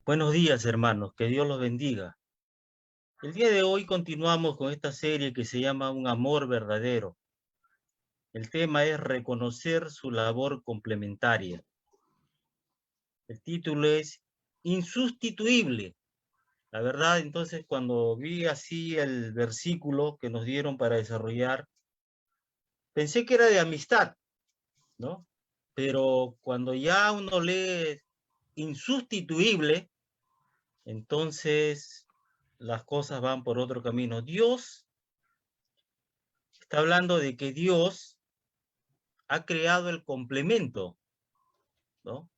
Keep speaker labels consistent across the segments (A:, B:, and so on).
A: Buenos días, hermanos, que Dios los bendiga. El día de hoy continuamos con esta serie que se llama Un amor verdadero. El tema es reconocer su labor complementaria. El título es Insustituible. La verdad, entonces, cuando vi así el versículo que nos dieron para desarrollar, pensé que era de amistad, ¿no? Pero cuando ya uno lee insustituible, entonces las cosas van por otro camino. Dios está hablando de que Dios ha creado el complemento, ¿no?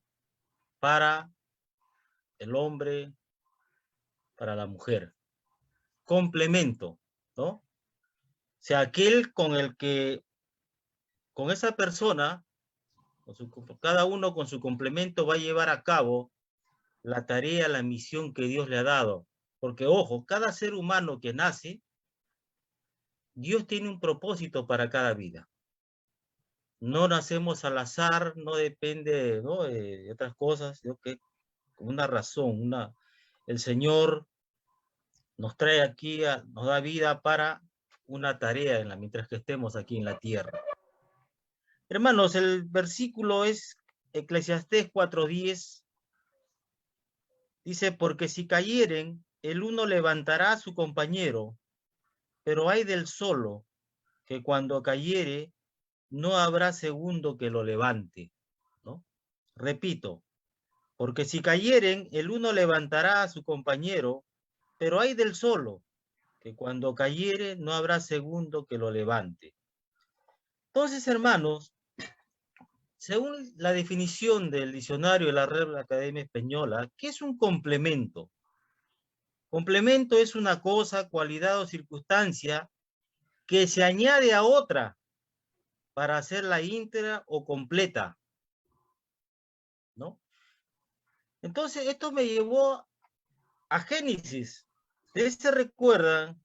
A: Para el hombre, para la mujer. Complemento, ¿no? O sea, aquel con el que, con esa persona, cada uno con su complemento va a llevar a cabo la tarea, la misión que Dios le ha dado. Porque, ojo, cada ser humano que nace, Dios tiene un propósito para cada vida. No nacemos al azar, no depende, ¿no?, de otras cosas, sino que una razón, el Señor nos trae aquí, nos da vida para una tarea mientras que estemos aquí en la tierra. Hermanos, el versículo es Eclesiastés 4:10, dice, porque si cayeren, el uno levantará a su compañero, pero hay del solo, que cuando cayere, no habrá segundo que lo levante, ¿no? Repito, porque si cayeren, el uno levantará a su compañero, pero hay del solo, que cuando cayere no habrá segundo que lo levante. Entonces, hermanos, según la definición del diccionario de la Real Academia Española, ¿qué es un complemento? Complemento es una cosa, cualidad o circunstancia que se añade a otra para hacerla íntegra o completa, ¿no? Entonces, esto me llevó a Génesis. Ustedes se recuerdan,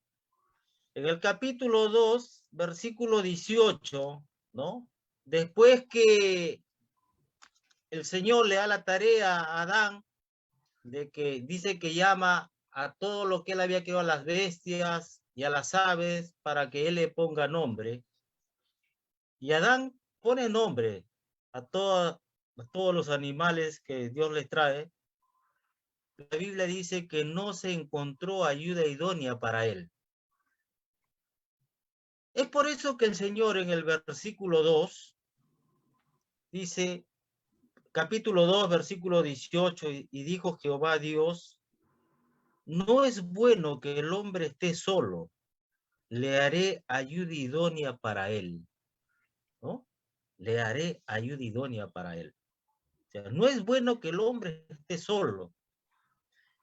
A: en el capítulo 2, versículo 18, ¿no? Después que el Señor le da la tarea a Adán, de que dice que llama a todo lo que él había creado, a las bestias y a las aves, para que él le ponga nombre. Y Adán pone nombre a todos los animales que Dios les trae. La Biblia dice que no se encontró ayuda idónea para él. Es por eso que el Señor en el versículo 2 dice, capítulo 2, versículo 18, y dijo Jehová Dios, no es bueno que el hombre esté solo, le haré ayuda idónea para él, ¿no? Le haré ayuda idónea para él. O sea, no es bueno que el hombre esté solo.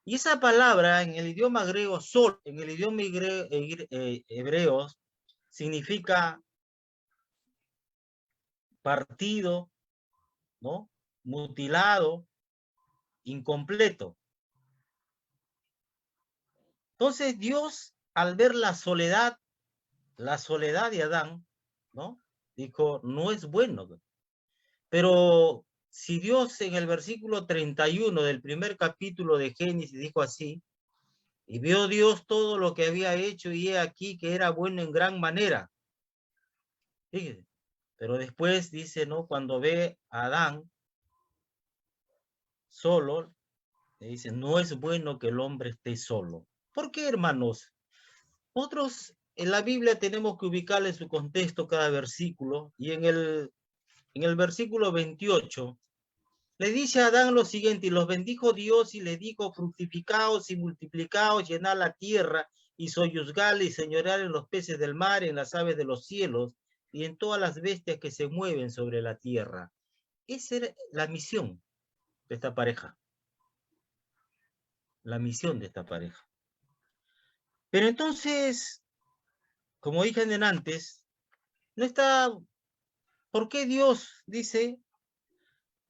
A: Y esa palabra en el idioma griego, sol, en el idioma hebreo, significa partido, ¿no? Mutilado, incompleto. Entonces Dios, al ver la soledad de Adán, ¿no? Dijo, no es bueno. Pero si Dios en el versículo 31 del primer capítulo de Génesis dijo así, y vio Dios todo lo que había hecho y he aquí que era bueno en gran manera. Fíjese. Pero después dice, ¿no? Cuando ve a Adán solo, le dice, no es bueno que el hombre esté solo. ¿Por qué, hermanos? Nosotros en la Biblia tenemos que ubicarle en su contexto cada versículo, y en el versículo 28 le dice a Adán lo siguiente, y los bendijo Dios y le dijo, fructificaos y multiplicaos, llenad la tierra y soyuzgad y señoread en los peces del mar, en las aves de los cielos y en todas las bestias que se mueven sobre la tierra. Esa era la misión de esta pareja, la misión de esta pareja. Pero entonces, como dije antes, no está, ¿por qué Dios dice,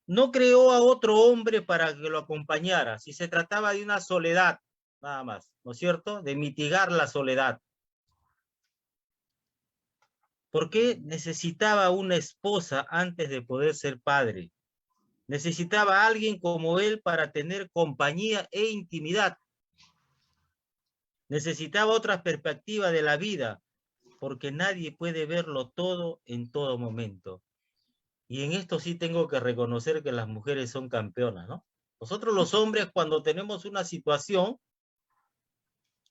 A: no creó a otro hombre para que lo acompañara, si se trataba de una soledad, nada más, ¿no es cierto? De mitigar la soledad. ¿Por qué necesitaba una esposa antes de poder ser padre? Necesitaba a alguien como él para tener compañía e intimidad. Necesitaba otra perspectiva de la vida, porque nadie puede verlo todo en todo momento. Y en esto sí tengo que reconocer que las mujeres son campeonas, ¿no? Nosotros los hombres, cuando tenemos una situación,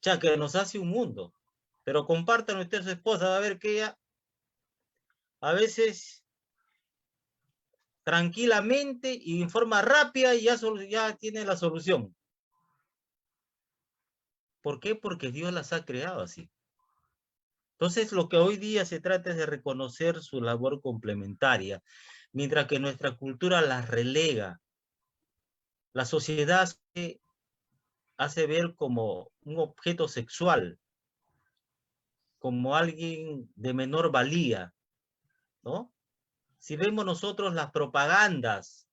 A: ya que nos hace un mundo, pero compartan usted su esposa, va a ver que ella a veces tranquilamente y en forma rápida ya tiene la solución. ¿Por qué? Porque Dios las ha creado así. Entonces, lo que hoy día se trata es de reconocer su labor complementaria, mientras que nuestra cultura las relega. La sociedad se hace ver como un objeto sexual, como alguien de menor valía, ¿no? Si vemos nosotros las propagandas,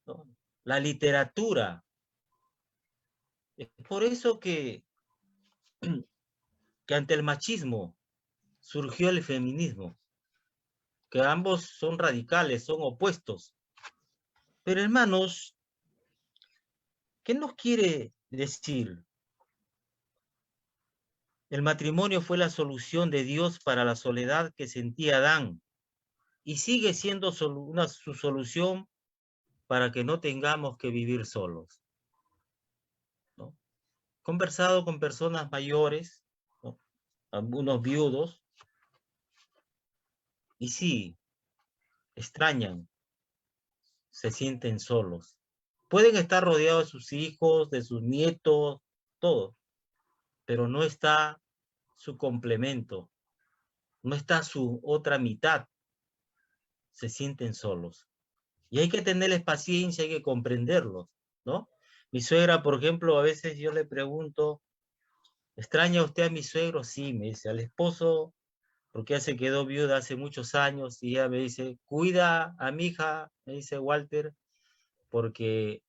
A: ¿no? La literatura, es por eso que ante el machismo surgió el feminismo, que ambos son radicales, son opuestos. Pero hermanos, ¿qué nos quiere decir? El matrimonio fue la solución de Dios para la soledad que sentía Adán y sigue siendo su solución para que no tengamos que vivir solos, ¿no? He conversado con personas mayores, ¿no? Algunos viudos, y sí, extrañan, se sienten solos. Pueden estar rodeados de sus hijos, de sus nietos, todo, pero no está su complemento, no está su otra mitad, se sienten solos. Y hay que tenerles paciencia, hay que comprenderlos, ¿no? Mi suegra, por ejemplo, a veces yo le pregunto, ¿extraña usted a mi suegro? Sí, me dice, al esposo, porque ella se quedó viuda hace muchos años, y ella me dice, cuida a mi hija, me dice Walter, porque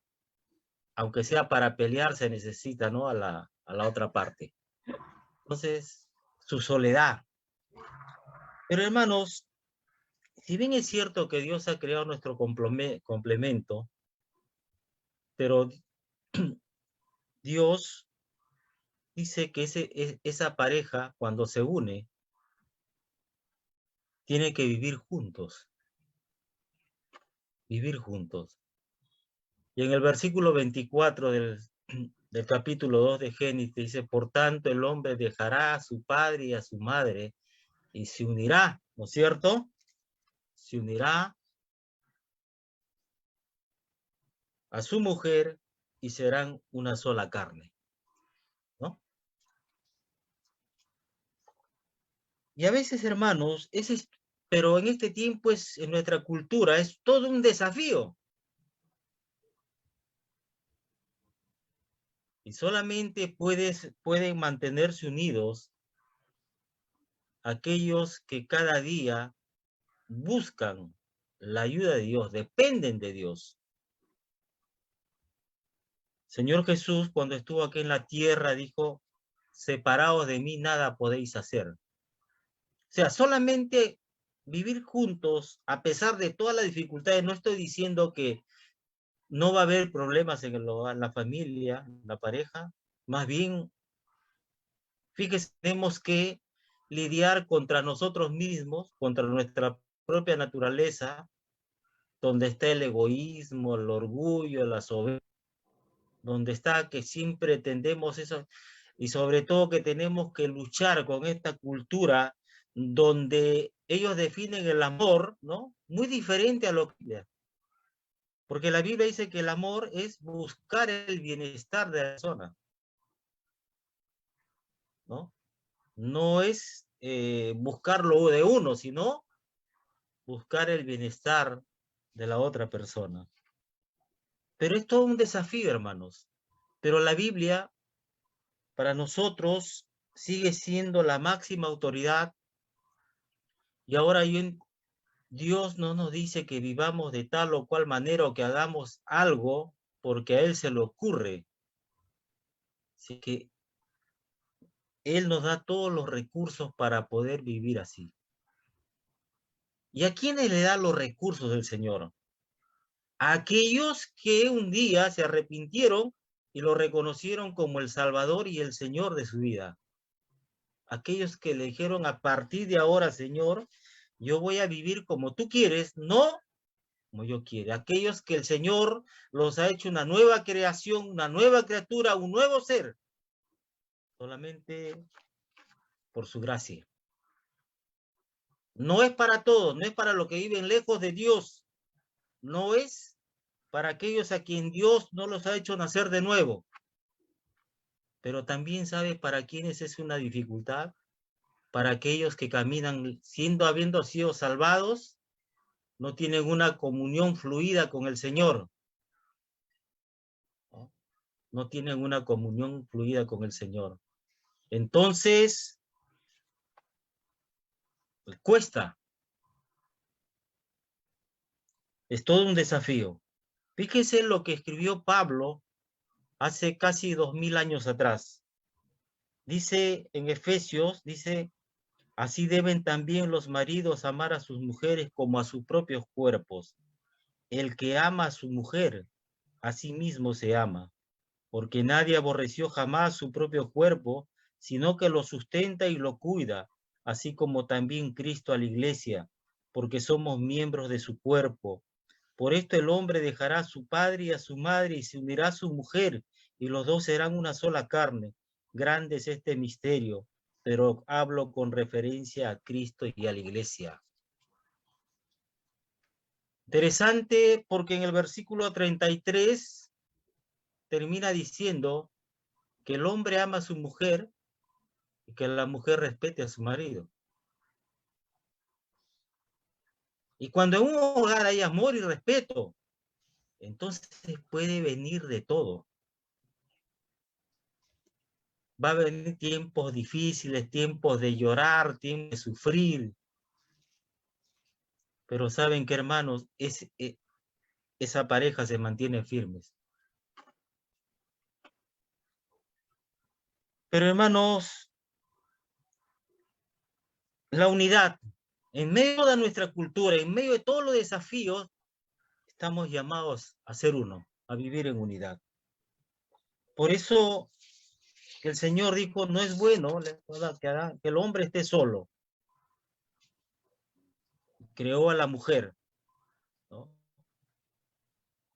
A: aunque sea para pelear, se necesita, ¿no? A la otra parte. Entonces, su soledad. Pero hermanos, si bien es cierto que Dios ha creado nuestro complemento, pero Dios dice que esa pareja, cuando se une, tiene que vivir juntos, vivir juntos. Y en el versículo 24 del capítulo 2 de Génesis dice, por tanto el hombre dejará a su padre y a su madre y se unirá, ¿no es cierto? Se unirá a su mujer y serán una sola carne, ¿no? Y a veces, hermanos, pero en este tiempo en nuestra cultura es todo un desafío. Y solamente pueden mantenerse unidos aquellos que cada día buscan la ayuda de Dios, dependen de Dios. Señor Jesús, cuando estuvo aquí en la tierra, dijo, separados de mí nada podéis hacer. O sea, solamente vivir juntos, a pesar de todas las dificultades, no estoy diciendo que no va a haber problemas en la familia, en la pareja, más bien, fíjese, tenemos que lidiar contra nosotros mismos, contra nuestra propia naturaleza, donde está el egoísmo, el orgullo, la soberbia, donde está que siempre tendemos eso, y sobre todo que tenemos que luchar con esta cultura donde ellos definen el amor, ¿no? Muy diferente a lo que... Porque la Biblia dice que el amor es buscar el bienestar de la persona, ¿no? No es buscarlo de uno, sino buscar el bienestar de la otra persona. Pero es todo un desafío, hermanos. Pero la Biblia, para nosotros, sigue siendo la máxima autoridad. Y ahora Dios no nos dice que vivamos de tal o cual manera o que hagamos algo porque a Él se le ocurre. Así que Él nos da todos los recursos para poder vivir así. ¿Y a quiénes le da los recursos del Señor? a aquellos que un día se arrepintieron y lo reconocieron como el Salvador y el Señor de su vida. Aquellos que le dijeron, a partir de ahora, Señor, yo voy a vivir como tú quieres, no como yo quiero. Aquellos que el Señor los ha hecho una nueva creación, una nueva criatura, un nuevo ser, solamente por su gracia. No es para todos, no es para los que viven lejos de Dios, no es para aquellos a quien Dios no los ha hecho nacer de nuevo. Pero también sabe para quienes es una dificultad, para aquellos que caminan habiendo sido salvados, no tienen una comunión fluida con el Señor. No tienen una comunión fluida con el Señor. Entonces, pues, cuesta. Es todo un desafío. Fíjese lo que escribió Pablo hace casi 2000 años atrás. Dice en Efesios, dice, así deben también los maridos amar a sus mujeres como a sus propios cuerpos. El que ama a su mujer, a sí mismo se ama, porque nadie aborreció jamás su propio cuerpo, sino que lo sustenta y lo cuida, así como también Cristo a la iglesia, porque somos miembros de su cuerpo. Por esto el hombre dejará a su padre y a su madre y se unirá a su mujer, y los dos serán una sola carne. Grande es este misterio, pero hablo con referencia a Cristo y a la iglesia. Interesante porque en el versículo 33 termina diciendo que el hombre ama a su mujer y que la mujer respete a su marido. Y cuando en un hogar hay amor y respeto, entonces puede venir de todo. Va a venir tiempos difíciles, tiempos de llorar, tiempos de sufrir. Pero saben que, hermanos, esa pareja se mantiene firmes. Pero, hermanos, la unidad, en medio de nuestra cultura, en medio de todos los desafíos, estamos llamados a ser uno, a vivir en unidad. Por eso que el Señor dijo, no es bueno que el hombre esté solo. Creó a la mujer, ¿no?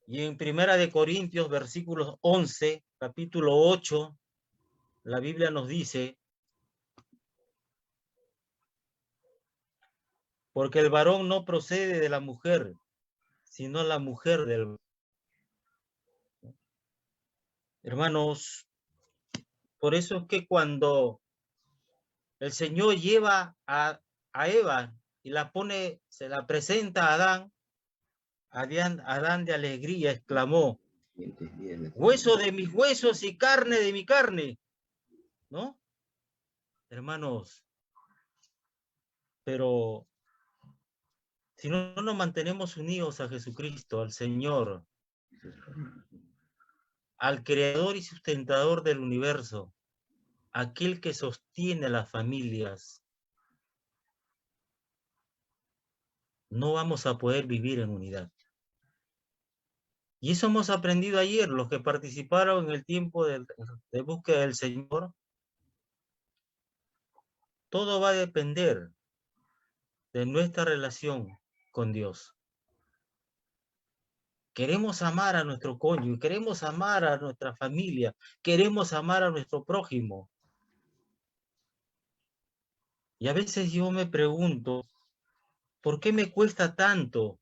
A: Y en Primera de Corintios, versículos 11, capítulo 8, la Biblia nos dice, porque el varón no procede de la mujer, sino la mujer del varón. Hermanos, por eso es que cuando el Señor lleva a Eva y la pone, se la presenta a Adán, Adán de alegría exclamó, hueso de mis huesos y carne de mi carne, ¿no? Hermanos, pero si no nos mantenemos unidos a Jesucristo, al Señor, al Creador y sustentador del universo, aquel que sostiene a las familias, no vamos a poder vivir en unidad. Y eso hemos aprendido ayer, los que participaron en el tiempo de búsqueda del Señor. Todo va a depender de nuestra relación con Dios. Queremos amar a nuestro cónyuge, queremos amar a nuestra familia, queremos amar a nuestro prójimo. Y a veces yo me pregunto, ¿por qué me cuesta tanto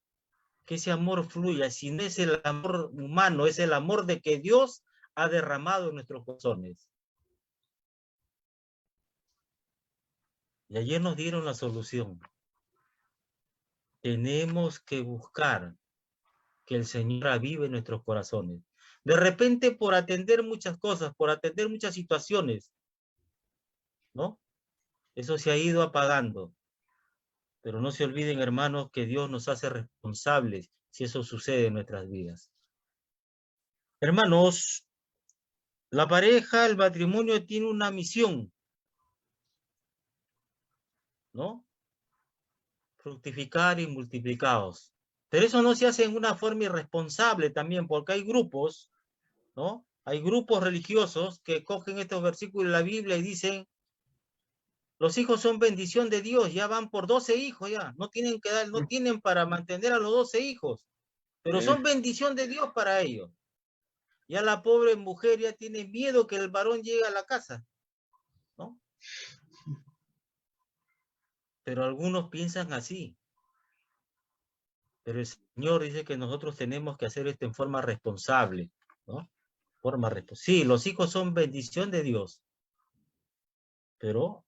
A: que ese amor fluya si no es el amor humano, es el amor de que Dios ha derramado en nuestros corazones? Y ayer nos dieron la solución. Tenemos que buscar que el Señor avive nuestros corazones. De repente, por atender muchas cosas, por atender muchas situaciones, ¿no? Eso se ha ido apagando. Pero no se olviden, hermanos, que Dios nos hace responsables si eso sucede en nuestras vidas. Hermanos, la pareja, el matrimonio tiene una misión, ¿no? Fructificar y multiplicaos. Pero eso no se hace en una forma irresponsable también, porque hay grupos, ¿no? Hay grupos religiosos que cogen estos versículos de la Biblia y dicen, los hijos son bendición de Dios, ya van por 12 hijos ya, no tienen que dar, no tienen para mantener a los 12 hijos, pero son bendición de Dios para ellos. Ya la pobre mujer ya tiene miedo que el varón llegue a la casa, ¿no? Pero algunos piensan así. Pero el Señor dice que nosotros tenemos que hacer esto en forma responsable, ¿no? Sí, los hijos son bendición de Dios, pero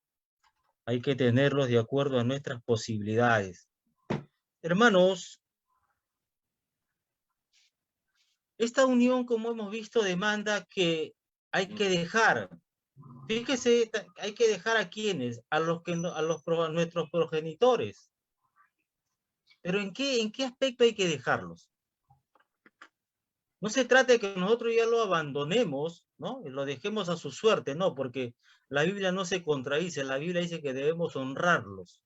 A: hay que tenerlos de acuerdo a nuestras posibilidades. Hermanos, esta unión, como hemos visto, demanda que hay que dejar, fíjese, hay que dejar a quienes, a nuestros progenitores. Pero ¿en qué aspecto hay que dejarlos? No se trata de que nosotros ya lo abandonemos, ¿no? Y lo dejemos a su suerte, no, porque la Biblia no se contradice, la Biblia dice que debemos honrarlos,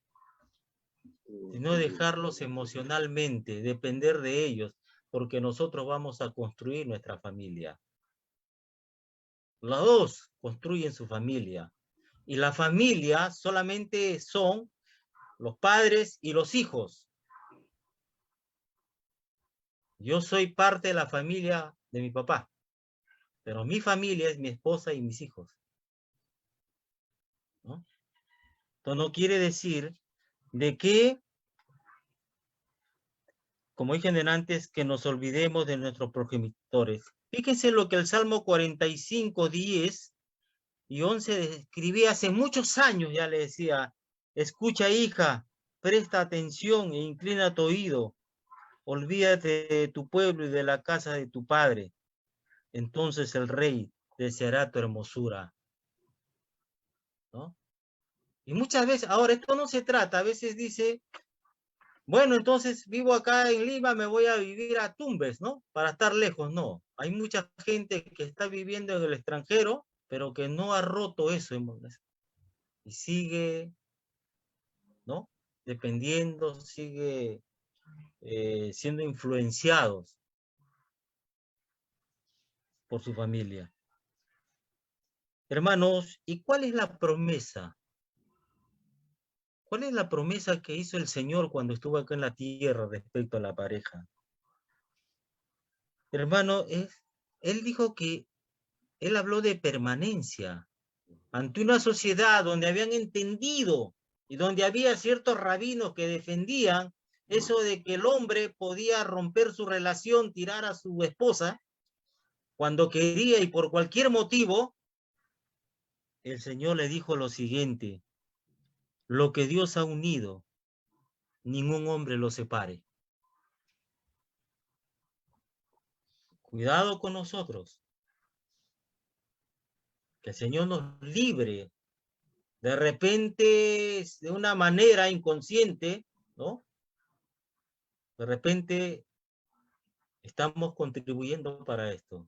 A: sino dejarlos emocionalmente, depender de ellos, porque nosotros vamos a construir nuestra familia. Los dos construyen su familia, y la familia solamente son los padres y los hijos. Yo soy parte de la familia de mi papá, pero mi familia es mi esposa y mis hijos, ¿no? Esto no quiere decir de que, como dije antes, que nos olvidemos de nuestros progenitores. Fíjense lo que el Salmo 45, 10 y 11 escribía hace muchos años, ya le decía, escucha hija, presta atención e inclina tu oído, olvídate de tu pueblo y de la casa de tu padre, entonces el rey deseará tu hermosura, ¿no? Y muchas veces, ahora esto no se trata, a veces dice, bueno, entonces vivo acá en Lima, me voy a vivir a Tumbes, ¿no? Para estar lejos, no. Hay mucha gente que está viviendo en el extranjero, pero que no ha roto eso y sigue, ¿no? Dependiendo, sigue siendo influenciados por su familia. Hermanos, ¿y cuál es la promesa? ¿Cuál es la promesa que hizo el Señor cuando estuvo acá en la tierra respecto a la pareja? Hermano, Él dijo que Él habló de permanencia ante una sociedad donde habían entendido y donde había ciertos rabinos que defendían eso de que el hombre podía romper su relación, tirar a su esposa cuando quería y por cualquier motivo. El Señor le dijo lo siguiente: lo que Dios ha unido, ningún hombre lo separe. Cuidado con nosotros, que el Señor nos libre de repente, de una manera inconsciente, ¿no? De repente estamos contribuyendo para esto.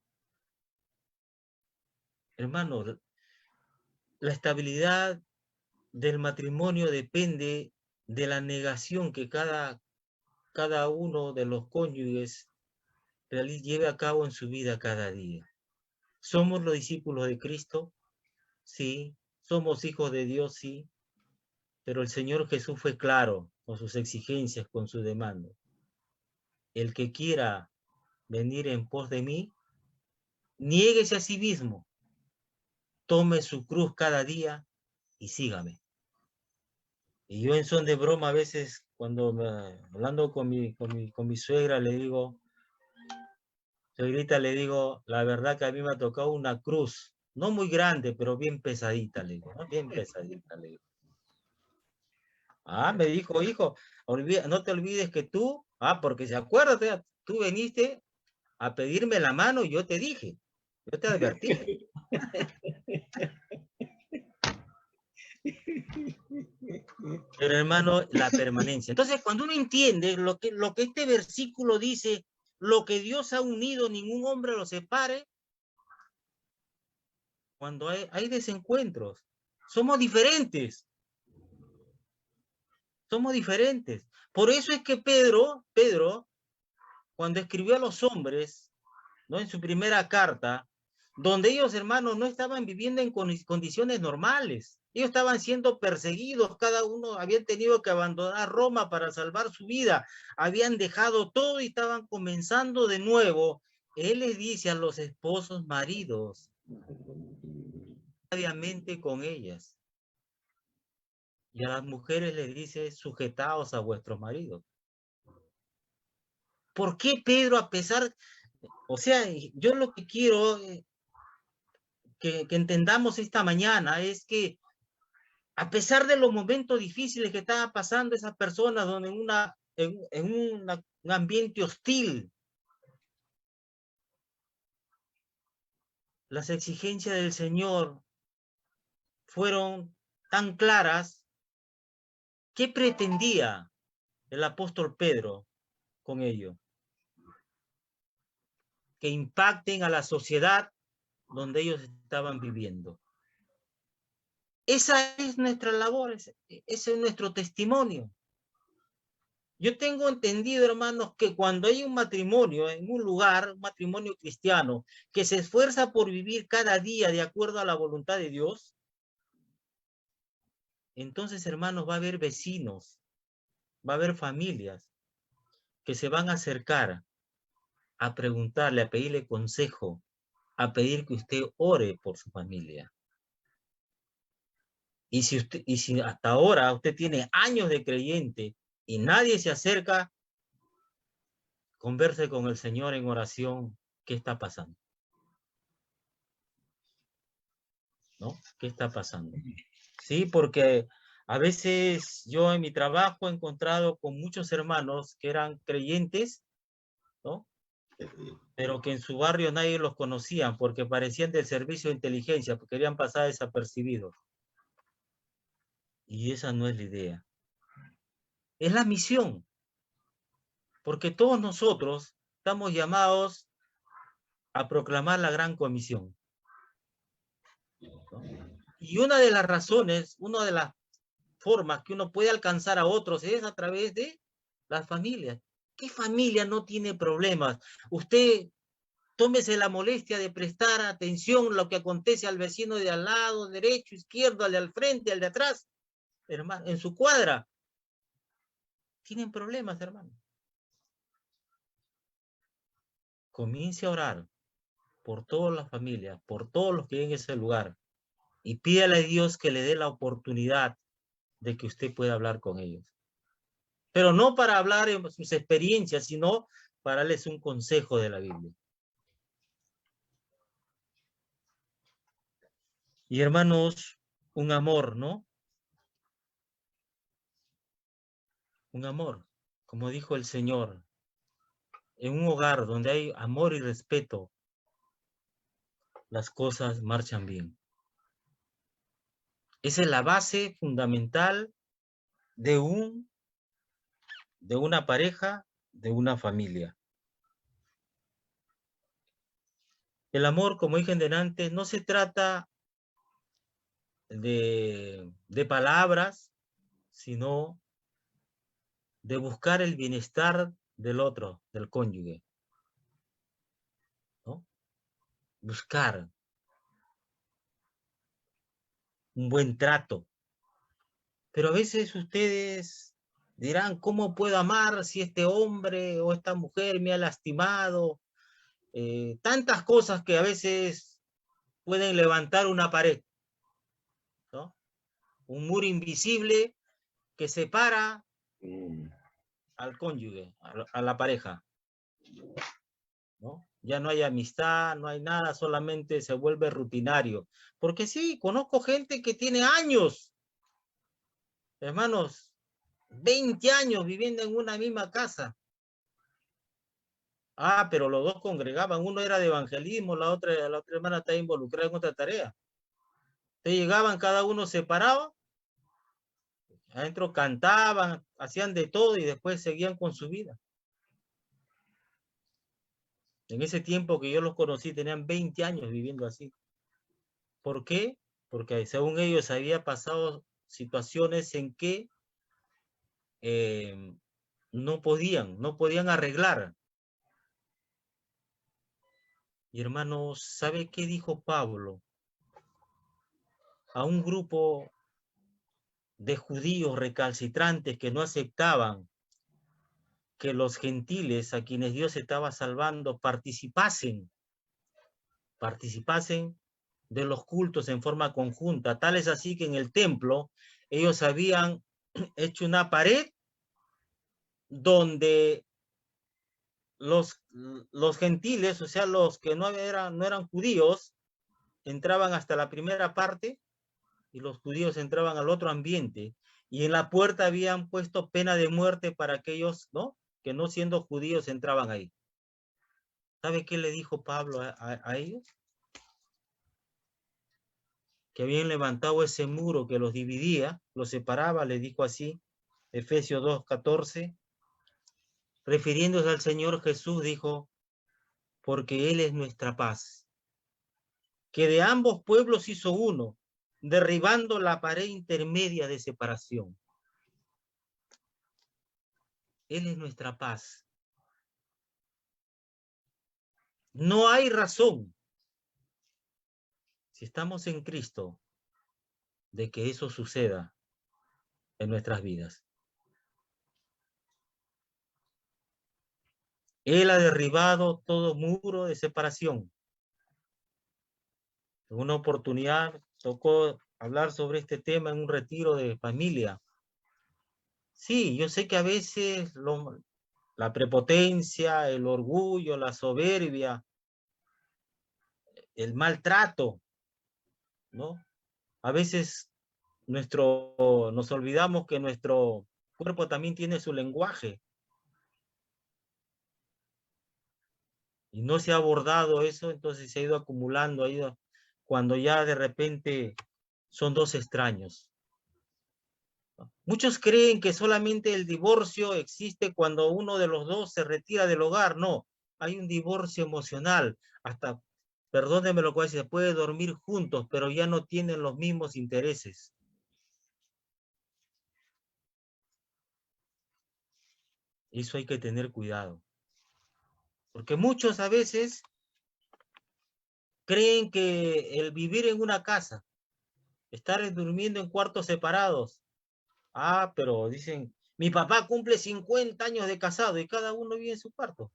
A: Hermano, la estabilidad del matrimonio depende de la negación que cada uno de los cónyuges lleve a cabo en su vida cada día. ¿Somos los discípulos de Cristo? Sí. ¿Somos hijos de Dios? Sí. Pero el Señor Jesús fue claro con sus exigencias, con su demanda. El que quiera venir en pos de mí, niéguese a sí mismo, tome su cruz cada día y sígame. Y yo en son de broma a veces, cuando hablando con mi suegra, le digo, suegrita, le digo, la verdad que a mí me ha tocado una cruz, no muy grande, pero bien pesadita, le digo, ¿no? Bien pesadita, le digo. Ah, me dijo, hijo, no te olvides que tú, porque acuérdate, tú viniste a pedirme la mano y yo te dije, yo te advertí. Pero hermano, la permanencia. Entonces, cuando uno entiende lo que este versículo dice, lo que Dios ha unido, ningún hombre lo separe, cuando hay desencuentros, somos diferentes. Somos diferentes. Por eso es que Pedro cuando escribió a los hombres, ¿no? En su primera carta, donde ellos, hermanos, no estaban viviendo en condiciones normales. Ellos estaban siendo perseguidos, cada uno había tenido que abandonar Roma para salvar su vida, habían dejado todo y estaban comenzando de nuevo. Él les dice a los esposos maridos, sabiamente con ellas, y a las mujeres les dice, sujetaos a vuestros maridos. ¿Por qué Pedro, a pesar, o sea, yo lo que quiero que entendamos esta mañana es que a pesar de los momentos difíciles que estaba pasando esas personas, donde un ambiente hostil, las exigencias del Señor fueron tan claras. ¿Qué pretendía el apóstol Pedro con ello? Que impacten a la sociedad donde ellos estaban viviendo. Esa es nuestra labor, ese es nuestro testimonio. Yo tengo entendido, hermanos, que cuando hay un matrimonio en un lugar, un matrimonio cristiano, que se esfuerza por vivir cada día de acuerdo a la voluntad de Dios, entonces, hermanos, va a haber vecinos, va a haber familias que se van a acercar a preguntarle, a pedirle consejo, a pedir que usted ore por su familia. Y si hasta ahora usted tiene años de creyente y nadie se acerca, converse con el Señor en oración. ¿Qué está pasando? ¿No? ¿Qué está pasando? Sí, porque a veces yo en mi trabajo he encontrado con muchos hermanos que eran creyentes, ¿no? Pero que en su barrio nadie los conocía porque parecían del servicio de inteligencia, porque querían pasar desapercibidos. Y esa no es la idea. Es la misión, porque todos nosotros estamos llamados a proclamar la gran comisión, ¿no? Y una de las razones, una de las formas que uno puede alcanzar a otros es a través de las familias. ¿Qué familia no tiene problemas? Usted tómese la molestia de prestar atención a lo que acontece al vecino de al lado, derecho, izquierdo, al de al frente, al de atrás, hermano, en su cuadra. Tienen problemas, hermano. Comience a orar por todas las familias, por todos los que hay en ese lugar, y pídale a Dios que le dé la oportunidad de que usted pueda hablar con ellos. Pero no para hablar en sus experiencias, sino para darles un consejo de la Biblia. Y hermanos, un amor, ¿no? Un amor, como dijo el Señor, en un hogar donde hay amor y respeto, las cosas marchan bien. Esa es la base fundamental de una pareja, de una familia. El amor, como dije antes, no se trata de palabras, sino de buscar el bienestar del otro, del cónyuge, ¿no? Buscar un buen trato. Pero a veces ustedes dirán, ¿cómo puedo amar si este hombre o esta mujer me ha lastimado? Tantas cosas que a veces pueden levantar una pared, ¿no? Un muro invisible que separa al cónyuge, a la pareja, ¿no? Ya no hay amistad, no hay nada, solamente se vuelve rutinario. Porque sí, conozco gente que tiene años, hermanos, 20 años viviendo en una misma casa. Ah, pero los dos congregaban, uno era de evangelismo, la otra hermana está involucrada en otra tarea. Entonces llegaban cada uno separado, adentro cantaban, hacían de todo y después seguían con su vida. En ese tiempo que yo los conocí, tenían 20 años viviendo así. ¿Por qué? Porque según ellos había pasado situaciones en que no podían arreglar. Y hermanos, ¿sabe qué dijo Pablo a un grupo de judíos recalcitrantes que no aceptaban que los gentiles a quienes Dios estaba salvando participasen de los cultos en forma conjunta? Tal es así que en el templo ellos habían hecho una pared donde los gentiles, o sea, los que no eran judíos, entraban hasta la primera parte y los judíos entraban al otro ambiente. Y en la puerta habían puesto pena de muerte para aquellos, ¿no?, que no siendo judíos entraban ahí. ¿Sabe qué le dijo Pablo a ellos? Que habían levantado ese muro que los dividía, los separaba, le dijo así, Efesios 2:14, refiriéndose al Señor Jesús, dijo, porque Él es nuestra paz, que de ambos pueblos hizo uno, derribando la pared intermedia de separación. Él es nuestra paz. No hay razón, si estamos en Cristo, de que eso suceda en nuestras vidas. Él ha derribado todo muro de separación. En una oportunidad tocó hablar sobre este tema en un retiro de familia. Sí, yo sé que a veces la prepotencia, el orgullo, la soberbia, el maltrato, ¿no? A veces nos olvidamos que nuestro cuerpo también tiene su lenguaje y no se ha abordado eso, entonces se ha ido acumulando, cuando ya de repente son dos extraños. Muchos creen que solamente el divorcio existe cuando uno de los dos se retira del hogar. No, hay un divorcio emocional. Hasta, perdónenme lo cual se puede dormir juntos, pero ya no tienen los mismos intereses. Eso hay que tener cuidado. Porque muchos a veces creen que el vivir en una casa, estar durmiendo en cuartos separados, pero dicen, mi papá cumple 50 años de casado y cada uno vive en su cuarto.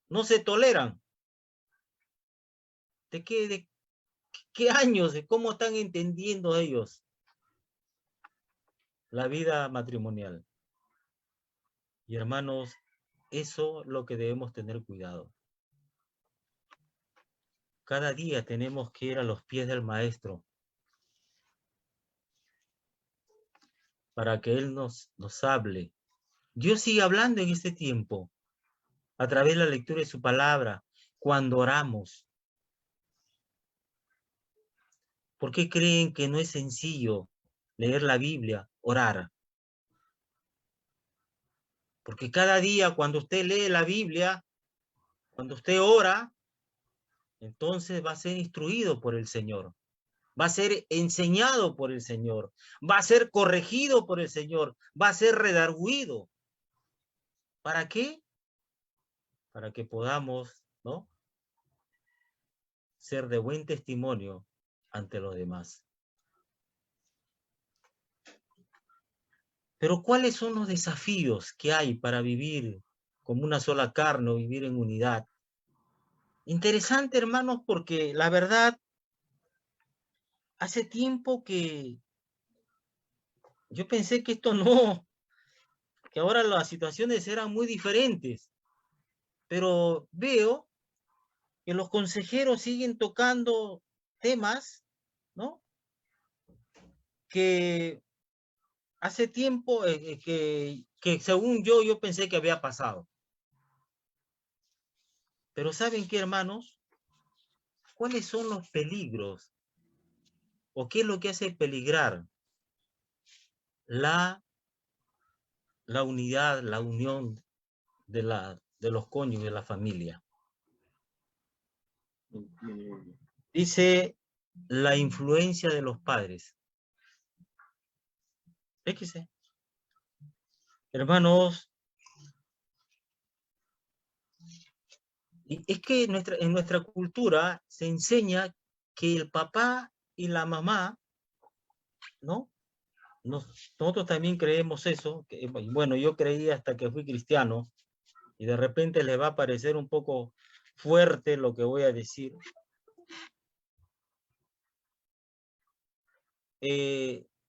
A: No se toleran. ¿De qué años? ¿De cómo están entendiendo ellos la vida matrimonial? Y hermanos, eso es lo que debemos tener cuidado. Cada día tenemos que ir a los pies del Maestro para que Él nos hable. Dios sigue hablando en este tiempo, a través de la lectura de su palabra, cuando oramos. ¿Por qué creen que no es sencillo leer la Biblia, orar? Porque cada día cuando usted lee la Biblia, cuando usted ora, entonces va a ser instruido por el Señor, va a ser enseñado por el Señor, va a ser corregido por el Señor, va a ser redarguido. ¿Para qué? Para que podamos, ¿no?, ser de buen testimonio ante los demás. Pero ¿cuáles son los desafíos que hay para vivir como una sola carne o vivir en unidad? Interesante, hermanos, porque la verdad, hace tiempo que yo pensé que esto no, que ahora las situaciones eran muy diferentes, pero veo que los consejeros siguen tocando temas, ¿no?, que hace tiempo que según yo pensé que había pasado. Pero ¿saben qué, hermanos? ¿Cuáles son los peligros o qué es lo que hace peligrar la unidad, la unión de los cónyuges, de la familia? Dice la influencia de los padres. Fíjese, hermanos, Y es que en nuestra cultura se enseña que el papá y la mamá, ¿no? Nosotros también creemos eso, que, bueno, yo creí hasta que fui cristiano, y de repente les va a parecer un poco fuerte lo que voy a decir.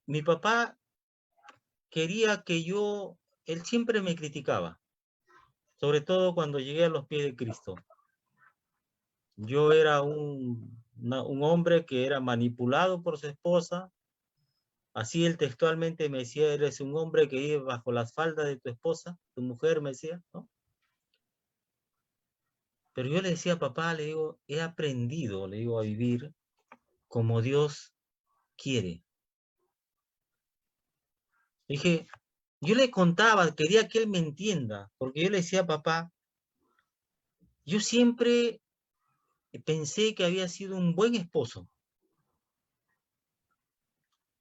A: Mi papá quería que él siempre me criticaba, sobre todo cuando llegué a los pies de Cristo. Yo era un hombre que era manipulado por su esposa. Así él textualmente me decía: eres un hombre que vive bajo las faldas de tu esposa, tu mujer, me decía, ¿no? Pero yo le decía: papá, le digo, he aprendido, le digo, a vivir como Dios quiere. Dije, yo le contaba, quería que él me entienda, porque yo le decía: papá, yo siempre pensé que había sido un buen esposo.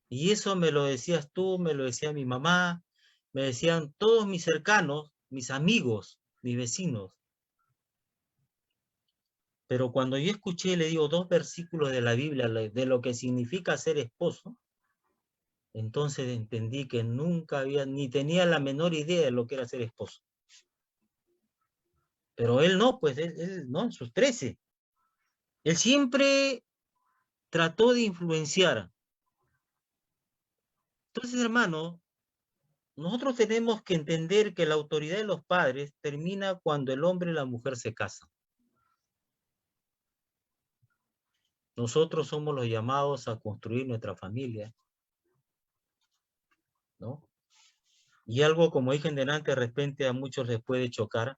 A: Y eso me lo decías tú, me lo decía mi mamá, me decían todos mis cercanos, mis amigos, mis vecinos. Pero cuando yo escuché, le digo, 2 versículos de la Biblia de lo que significa ser esposo, entonces entendí que nunca había, ni tenía la menor idea de lo que era ser esposo. Pero él no, pues él no, en sus 13. Él siempre trató de influenciar. Entonces, hermano, nosotros tenemos que entender que la autoridad de los padres termina cuando el hombre y la mujer se casan. Nosotros somos los llamados a construir nuestra familia, ¿no? Y algo, como dije en delante, de repente a muchos les puede chocar.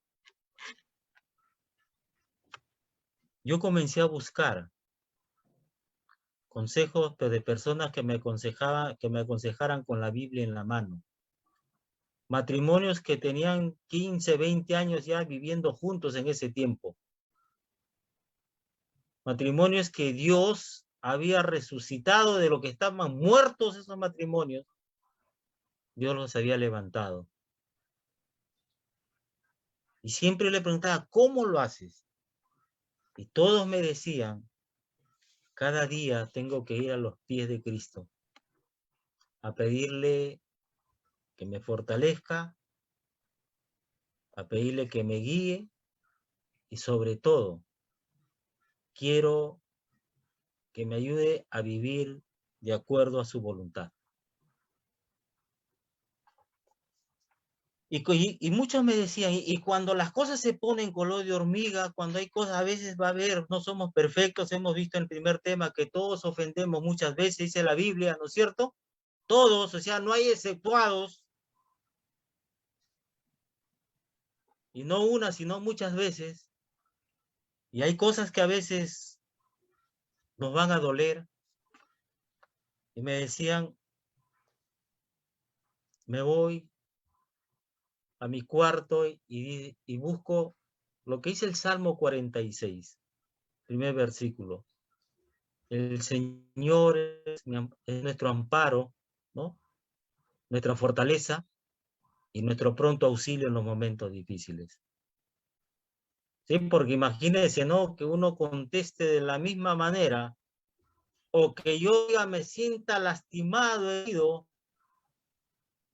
A: Yo comencé a buscar consejos, pero de personas que me aconsejaran con la Biblia en la mano. Matrimonios que tenían 15, 20 años ya viviendo juntos en ese tiempo. Matrimonios que Dios había resucitado de lo que estaban muertos esos matrimonios. Dios los había levantado. Y siempre le preguntaba: ¿cómo lo haces? Y todos me decían: cada día tengo que ir a los pies de Cristo a pedirle que me fortalezca, a pedirle que me guíe, y sobre todo quiero que me ayude a vivir de acuerdo a su voluntad. Y muchos me decían: y cuando las cosas se ponen color de hormiga, cuando hay cosas, a veces va a haber, no somos perfectos, hemos visto en el primer tema que todos ofendemos muchas veces, dice la Biblia, ¿no es cierto? Todos, o sea, no hay exceptuados, y no una, sino muchas veces, y hay cosas que a veces nos van a doler, y me decían: me voy a mi cuarto y busco lo que dice el Salmo 46, primer versículo. El Señor es nuestro amparo, ¿no? Nuestra fortaleza y nuestro pronto auxilio en los momentos difíciles. ¿Sí? Porque imagínense, ¿no? Que uno conteste de la misma manera, o que yo ya me sienta lastimado, herido,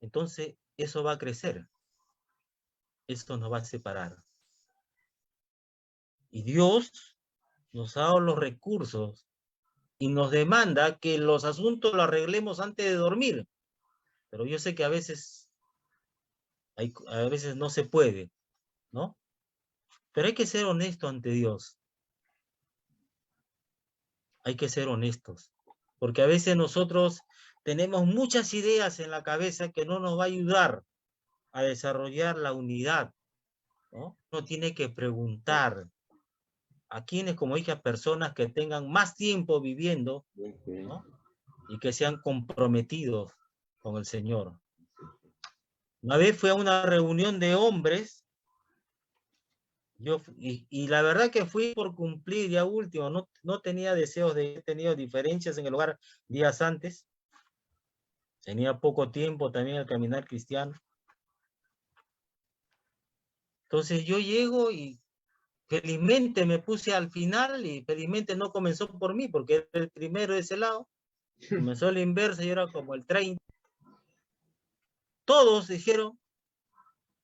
A: entonces eso va a crecer, eso nos va a separar. Y Dios nos ha dado los recursos y nos demanda que los asuntos los arreglemos antes de dormir. Pero yo sé que a veces no se puede, ¿no? Pero hay que ser honesto ante Dios. Hay que ser honestos. Porque a veces nosotros tenemos muchas ideas en la cabeza que no nos va a ayudar a desarrollar la unidad, ¿no? Uno tiene que preguntar a quienes, como dije, a personas que tengan más tiempo viviendo, ¿no? Y que sean comprometidos con el Señor. Una vez fui a una reunión de hombres, y la verdad que fui por cumplir ya último, no tenía deseos de, he tenido diferencias en el hogar días antes, tenía poco tiempo también al caminar cristiano. Entonces yo llego y Felizmente me puse al final y felizmente no comenzó por mí, porque era el primero de ese lado. Comenzó la inversa y era como el 30. Todos dijeron,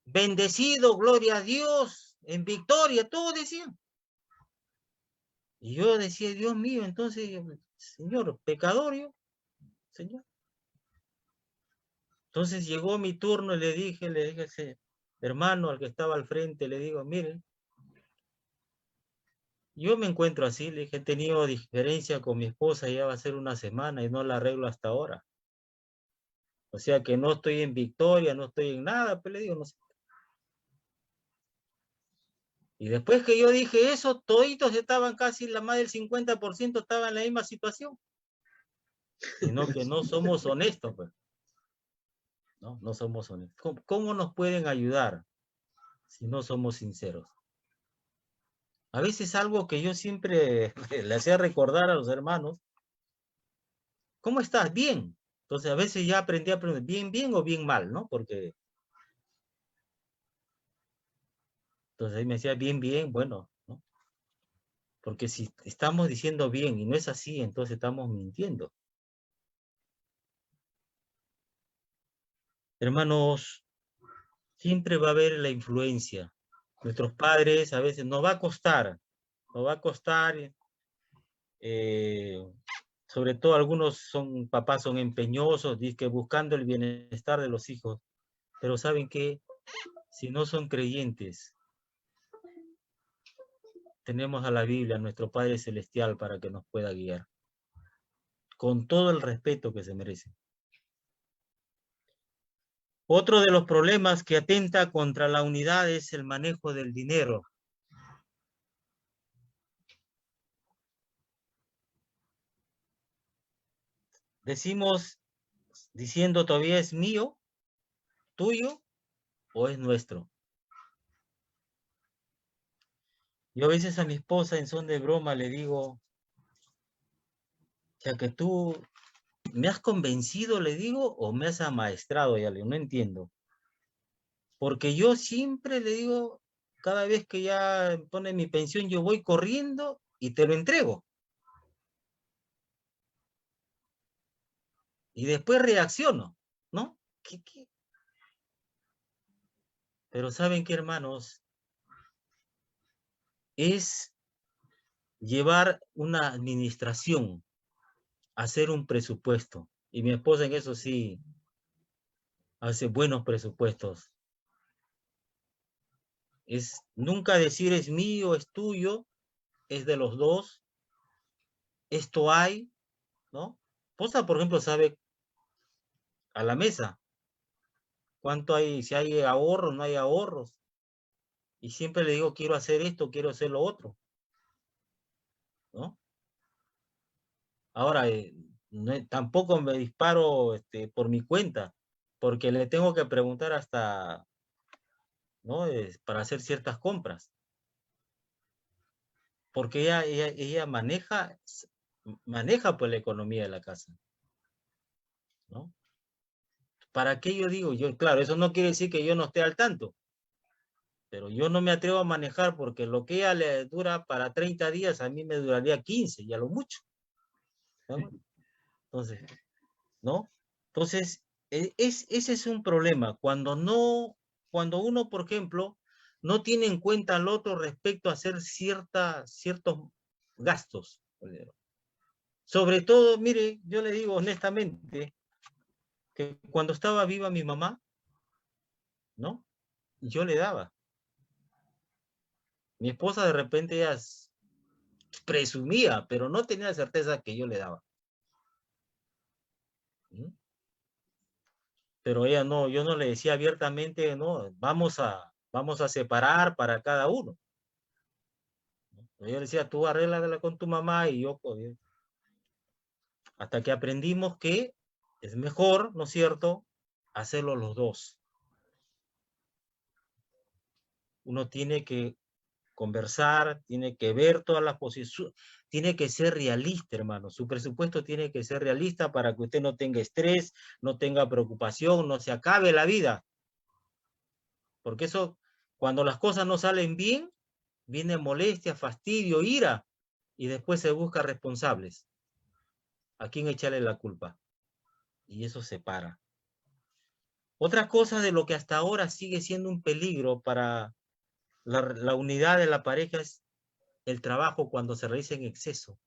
A: bendecido, gloria a Dios, en victoria, todos decían. Y yo decía, Dios mío, entonces, Señor, pecador yo, Señor. Entonces llegó mi turno y le dije a ese hermano al que estaba al frente, le digo, miren, yo me encuentro así, le dije, he tenido diferencia con mi esposa, ya va a ser una semana y no la arreglo hasta ahora. O sea que no estoy en victoria, no estoy en nada, pues le digo, no sé. Y después que yo dije eso, toditos estaban casi, la más del 50% estaban en la misma situación. Sino que no somos honestos, pues. No somos honestos. ¿Cómo nos pueden ayudar si no somos sinceros? A veces algo que yo siempre le hacía recordar a los hermanos, ¿cómo estás? Bien. Entonces a veces ya aprendí a preguntar, ¿bien, bien o bien mal? ¿No? Porque entonces ahí me decía, bien, bien, bueno, ¿no? Porque si estamos diciendo bien y no es así, entonces estamos mintiendo. Hermanos, siempre va a haber la influencia. Nuestros padres a veces nos va a costar, sobre todo algunos papás son empeñosos, que buscando el bienestar de los hijos, pero saben que si no son creyentes, tenemos a la Biblia, a nuestro Padre Celestial, para que nos pueda guiar, con todo el respeto que se merece. Otro de los problemas que atenta contra la unidad es el manejo del dinero. Decimos, diciendo todavía es mío, tuyo o es nuestro. Yo a veces a mi esposa en son de broma le digo, ya que tú me has convencido, le digo, o me has amaestrado, ya le digo, no entiendo. Porque yo siempre le digo, cada vez que ya pone mi pensión, yo voy corriendo y te lo entrego. Y después reacciono, ¿no? ¿Qué? Pero ¿saben qué, hermanos? Es llevar una administración, hacer un presupuesto. Y mi esposa en eso sí hace buenos presupuestos. Es nunca decir es mío, es tuyo, es de los dos, esto hay, ¿no? Esposa, por ejemplo, sabe a la mesa cuánto hay, si hay ahorros, no hay ahorros. Y siempre le digo, quiero hacer esto, quiero hacer lo otro, ¿no? Ahora, tampoco me disparo por mi cuenta, porque le tengo que preguntar hasta, ¿no? Para hacer ciertas compras. Porque ella maneja pues la economía de la casa, ¿no? ¿Para qué yo digo? Claro, eso no quiere decir que yo no esté al tanto, pero yo no me atrevo a manejar porque lo que ella le dura para 30 días, a mí me duraría 15 y a lo mucho, ¿no? Entonces, ¿no? Entonces, ese es un problema. Cuando uno, por ejemplo, no tiene en cuenta al otro respecto a hacer ciertos gastos. Sobre todo, mire, yo le digo honestamente que cuando estaba viva mi mamá, ¿no? Yo le daba. Mi esposa de repente ya presumía, pero no tenía certeza que yo le daba. ¿Mm? Pero ella no, yo no le decía abiertamente, no, vamos a separar para cada uno. Yo le decía, tú arréglala con tu mamá y yo, pues, hasta que aprendimos que es mejor, ¿no es cierto?, hacerlo los dos. Uno tiene que conversar, tiene que ver todas las posiciones, tiene que ser realista, hermano. Su presupuesto tiene que ser realista para que usted no tenga estrés, no tenga preocupación, no se acabe la vida. Porque eso, cuando las cosas no salen bien, viene molestia, fastidio, ira, y después se busca responsables. ¿A quién echarle la culpa? Y eso separa. Otra cosa de lo que hasta ahora sigue siendo un peligro para la unidad de la pareja es el trabajo cuando se realiza en exceso.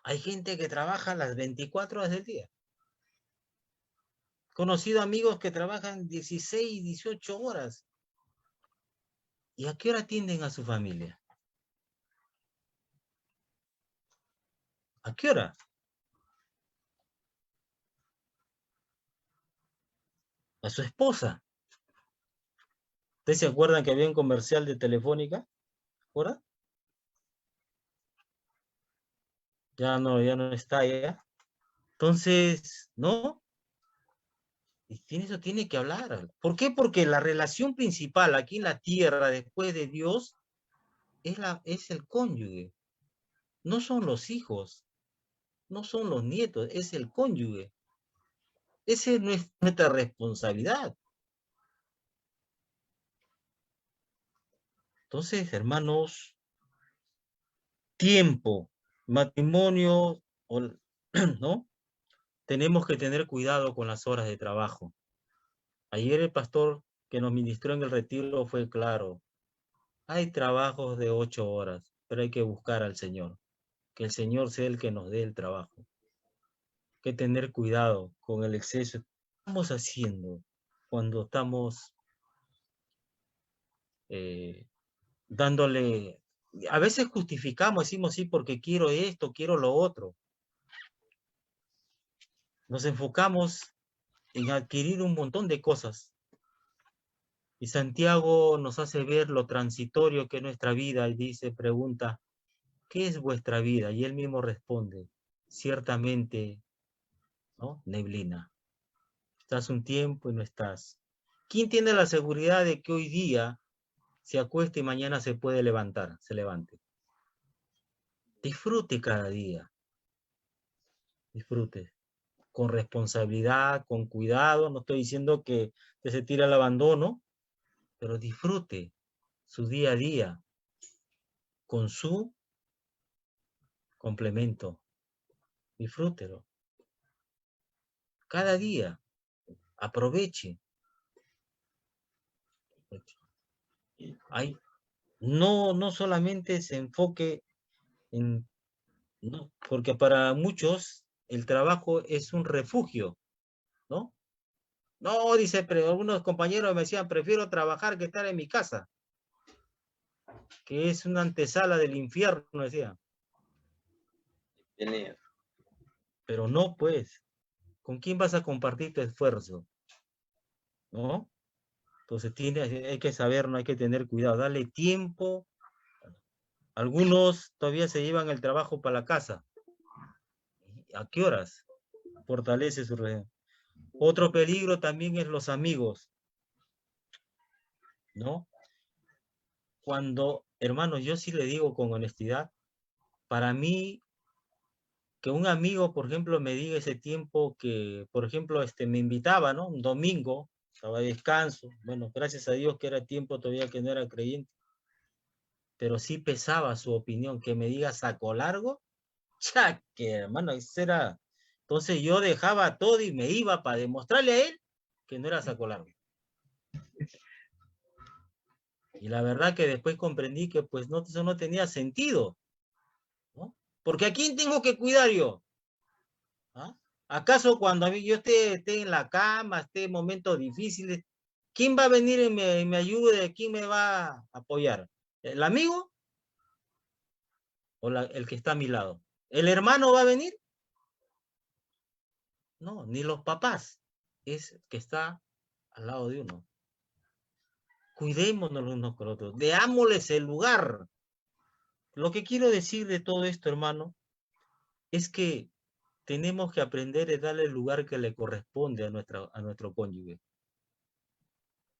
A: Hay gente que trabaja las 24 horas del día. Conocido amigos que trabajan 16, 18 horas. ¿Y a qué hora atienden a su familia? ¿A qué hora? A su esposa. ¿Ustedes se acuerdan que había un comercial de Telefónica? ¿Ahora? Ya no está ya. Entonces, ¿no? Eso tiene que hablar. ¿Por qué? Porque la relación principal aquí en la tierra, después de Dios, es el cónyuge. No son los hijos, no son los nietos, es el cónyuge. Esa es nuestra responsabilidad. Entonces, hermanos, tiempo, matrimonio, ¿no? Tenemos que tener cuidado con las horas de trabajo. Ayer el pastor que nos ministró en el retiro fue claro. Hay trabajos de 8 horas, pero hay que buscar al Señor. Que el Señor sea el que nos dé el trabajo. Hay que tener cuidado con el exceso. ¿Qué estamos haciendo cuando estamos dándole? A veces justificamos, decimos sí porque quiero esto, quiero lo otro. Nos enfocamos en adquirir un montón de cosas. Y Santiago nos hace ver lo transitorio que es nuestra vida y dice, pregunta, ¿qué es vuestra vida? Y él mismo responde, ciertamente, ¿no? Neblina. Estás un tiempo y no estás. ¿Quién tiene la seguridad de que hoy día se acueste y mañana se puede levantar, se levante? Disfrute cada día, disfrute, con responsabilidad, con cuidado. No estoy diciendo que se tire al abandono, pero disfrute su día a día con su complemento. Disfrútelo. Cada día, aproveche. Hay, no solamente se enfoque en, no, porque para muchos el trabajo es un refugio, ¿no? No, dice, pero algunos compañeros me decían, prefiero trabajar que estar en mi casa, que es una antesala del infierno, decía. Pero no, pues, ¿con quién vas a compartir tu esfuerzo? ¿No? Entonces hay que saber, no hay que tener cuidado, darle tiempo. Algunos todavía se llevan el trabajo para la casa. ¿A qué horas? Fortalece su red. Otro peligro también es los amigos, ¿no? Cuando, hermanos, yo sí le digo con honestidad, para mí, que un amigo, por ejemplo, me diga ese tiempo que, por ejemplo, me invitaba, ¿no? Un domingo, estaba de descanso, bueno, gracias a Dios que era tiempo todavía que no era creyente, pero sí pesaba su opinión, que me diga saco largo, ya que, hermano, eso era. Entonces yo dejaba todo y me iba para demostrarle a él que no era saco largo. Y la verdad que después comprendí que pues no, eso no tenía sentido, ¿no? Porque ¿a quién tengo que cuidar yo? ¿Ah? ¿Acaso cuando yo esté en la cama, esté en momentos difíciles, quién va a venir y me ayude? ¿Quién me va a apoyar? ¿El amigo o el que está a mi lado? ¿El hermano va a venir? No, ni los papás. Es que está al lado de uno. Cuidémonos los unos con los otros. Deámosles el lugar. Lo que quiero decir de todo esto, hermano, es que tenemos que aprender a darle el lugar que le corresponde a nuestro cónyuge.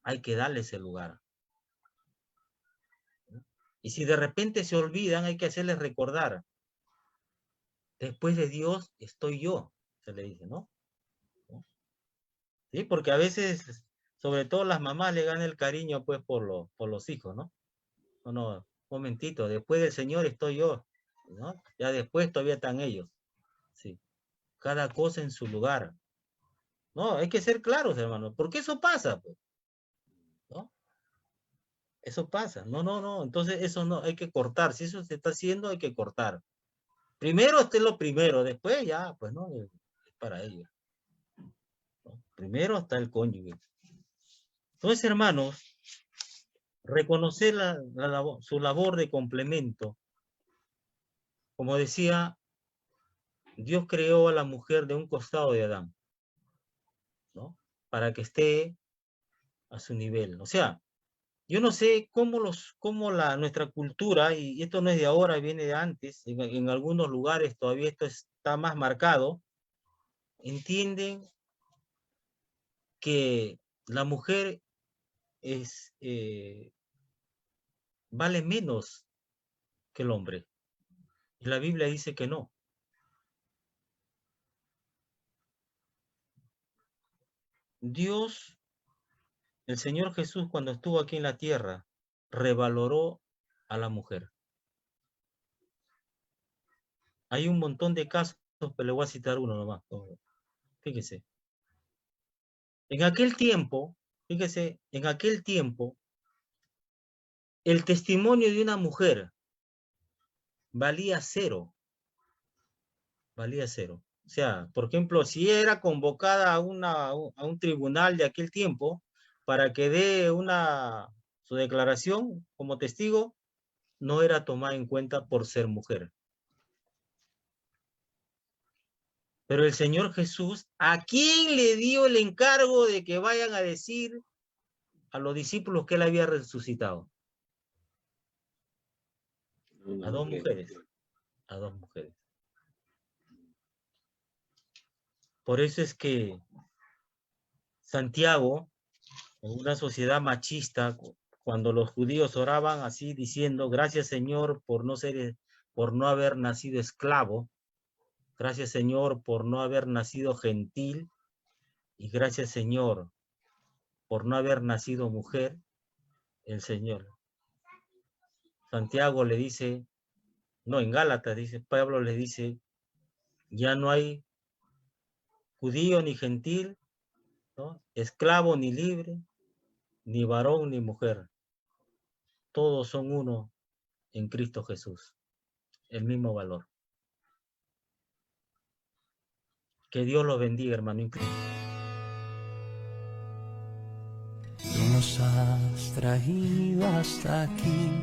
A: Hay que darle ese lugar. Y si de repente se olvidan, hay que hacerles recordar. Después de Dios estoy yo, se le dice, ¿no? Sí, porque a veces, sobre todo las mamás, le ganan el cariño pues por los hijos, ¿no? No, no, momentito, después del Señor estoy yo, ¿no? Ya después todavía están ellos, sí. Cada cosa en su lugar. No, hay que ser claros, hermano, porque eso pasa, pues, ¿no? Eso pasa. No, no, no. Entonces eso no, hay que cortar. Si eso se está haciendo, hay que cortar. Primero esté lo primero, después ya, pues no, es para ellos, ¿no? Primero está el cónyuge. Entonces, hermanos, reconocer su labor de complemento. Como decía, Dios creó a la mujer de un costado de Adán, ¿no? Para que esté a su nivel. O sea, yo no sé cómo nuestra cultura, y esto no es de ahora, viene de antes, en algunos lugares todavía esto está más marcado, entienden que la mujer es, vale menos que el hombre. Y la Biblia dice que no. Dios, el Señor Jesús, cuando estuvo aquí en la tierra, revaloró a la mujer. Hay un montón de casos, pero le voy a citar uno nomás. Fíjese. En aquel tiempo, fíjese, en aquel tiempo, el testimonio de una mujer valía cero. Valía cero. O sea, por ejemplo, si era convocada a un tribunal de aquel tiempo para que dé su declaración como testigo, no era tomada en cuenta por ser mujer. Pero el Señor Jesús, ¿a quién le dio el encargo de que vayan a decir a los discípulos que él había resucitado? A dos mujeres. A dos mujeres. Por eso es que Santiago, en una sociedad machista, cuando los judíos oraban así diciendo, gracias Señor por no haber nacido esclavo, gracias Señor por no haber nacido gentil, y gracias Señor por no haber nacido mujer, el Señor. Santiago le dice, no, en Gálatas dice, Pablo le dice, ya no hay judío ni gentil, ¿no? Esclavo ni libre, ni varón ni mujer. Todos son uno en Cristo Jesús, el mismo valor. Que Dios los bendiga, hermano.
B: Tú nos has traído hasta aquí.